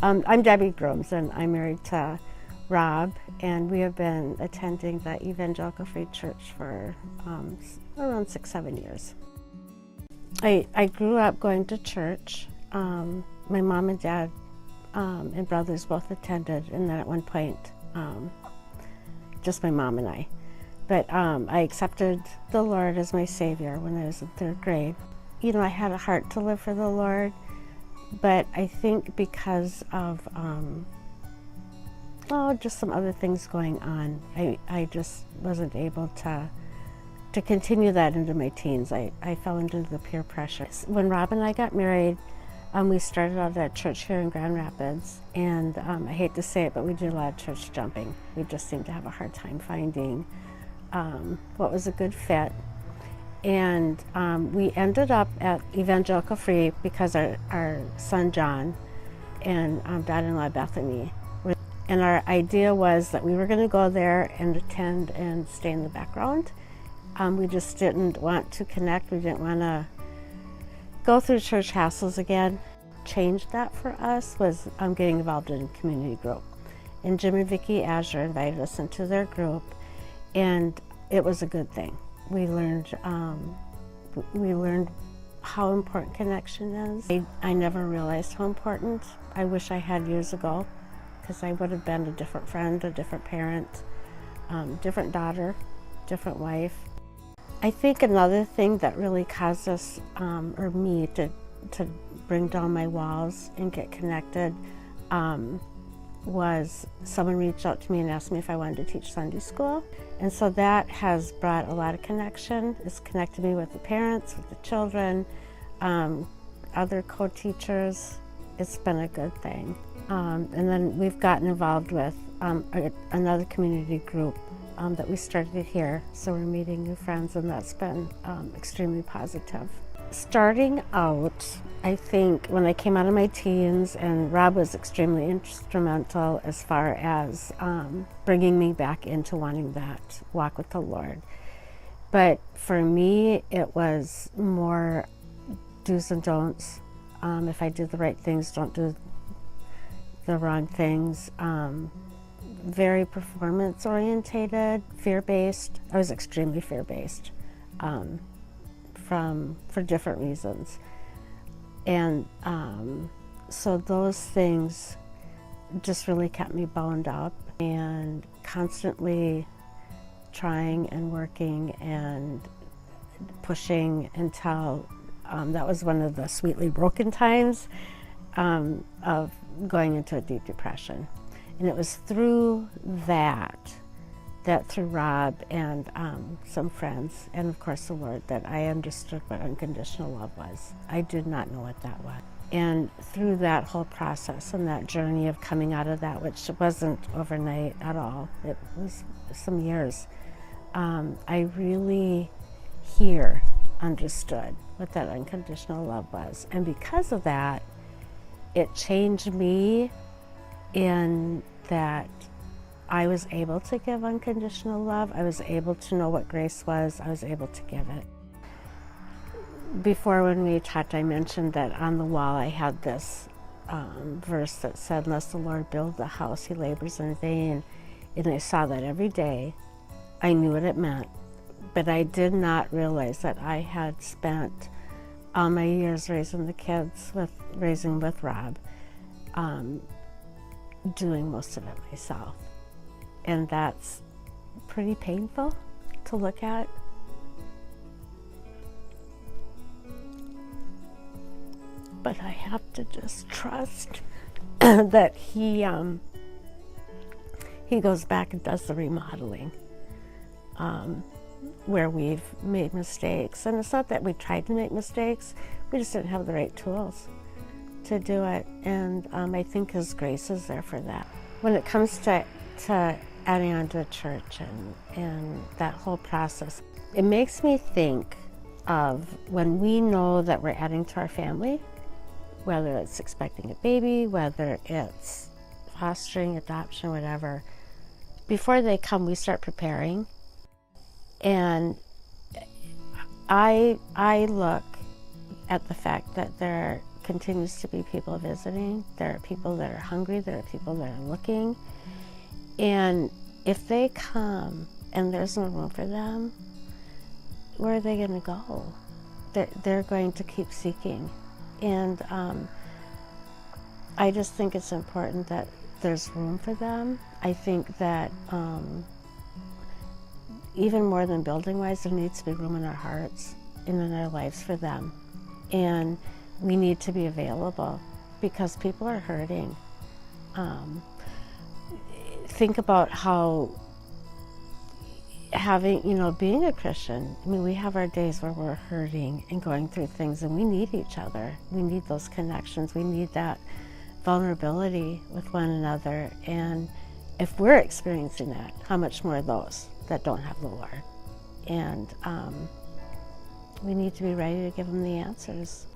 I'm Debbie Grooms, and I'm married to Rob, and we have been attending the Evangelical Free Church for around 6-7 years. I grew up going to church. My mom and dad and brothers both attended, and then at one point, just my mom and I. But I accepted the Lord as my Savior when I was in 3rd grade. You know, I had a heart to live for the Lord, but I think because of just some other things going on, I just wasn't able to continue that into my teens. I fell into the peer pressure. When Rob and I got married, we started out at church here in Grand Rapids, and I hate to say it, but we did a lot of church jumping. We just seemed to have a hard time finding what was a good fit. And we ended up at Evangelical Free because our son John and daughter-in-law Bethany and our idea was that we were going to go there and attend and stay in the background. We just didn't want to connect. We didn't want to go through church hassles again. Changed that for us was getting involved in a community group. And Jim and Vicki Azure invited us into their group, and it was a good thing. We learned how important connection is. I never realized how important. I wish I had years ago, because I would have been a different friend, a different parent, different daughter, different wife. I think another thing that really caused us, or me, to bring down my walls and get connected was someone reached out to me and asked me if I wanted to teach Sunday school. And so that has brought a lot of connection. It's connected me with the parents, with the children, other co-teachers. It's been a good thing. And then we've gotten involved with another community group that we started here. So we're meeting new friends, and that's been extremely positive. Starting out, I think when I came out of my teens, and Rob was extremely instrumental as far as bringing me back into wanting that walk with the Lord. But for me, it was more do's and don'ts. If I did the right things, don't do the wrong things. Very performance orientated, fear-based. I was extremely fear-based. For different reasons. And so those things just really kept me bound up, and constantly trying and working and pushing until that was one of the sweetly broken times of going into a deep depression. And it was through that through Rob and some friends, and of course the Lord, that I understood what unconditional love was. I did not know what that was. And through that whole process and that journey of coming out of that, which wasn't overnight at all, it was some years, I really understood what that unconditional love was. And because of that, it changed me in that I was able to give unconditional love. I was able to know what grace was. I was able to give it. Before, when we talked, I mentioned that on the wall I had this verse that said, "Unless the Lord build the house, he labors in vain." And I saw that every day. I knew what it meant, but I did not realize that I had spent all my years raising the kids, raising with Rob, doing most of it myself. And that's pretty painful to look at. But I have to just trust that he goes back and does the remodeling where we've made mistakes. And it's not that we tried to make mistakes, we just didn't have the right tools to do it. And I think his grace is there for that. When it comes to adding on to a church and that whole process, it makes me think of when we know that we're adding to our family, whether it's expecting a baby, whether it's fostering, adoption, whatever. Before they come, we start preparing. And I look at the fact that they're continues to be people visiting. There are people that are hungry. There are people that are looking. And if they come and there's no room for them, where are they going to go? They're going to keep seeking. And I just think it's important that there's room for them. I think that even more than building-wise, there needs to be room in our hearts and in our lives for them. And we need to be available because people are hurting. Think about how being a Christian, I mean, we have our days where we're hurting and going through things, and we need each other. We need those connections. We need that vulnerability with one another. And if we're experiencing that, how much more those that don't have the Lord? And we need to be ready to give them the answers.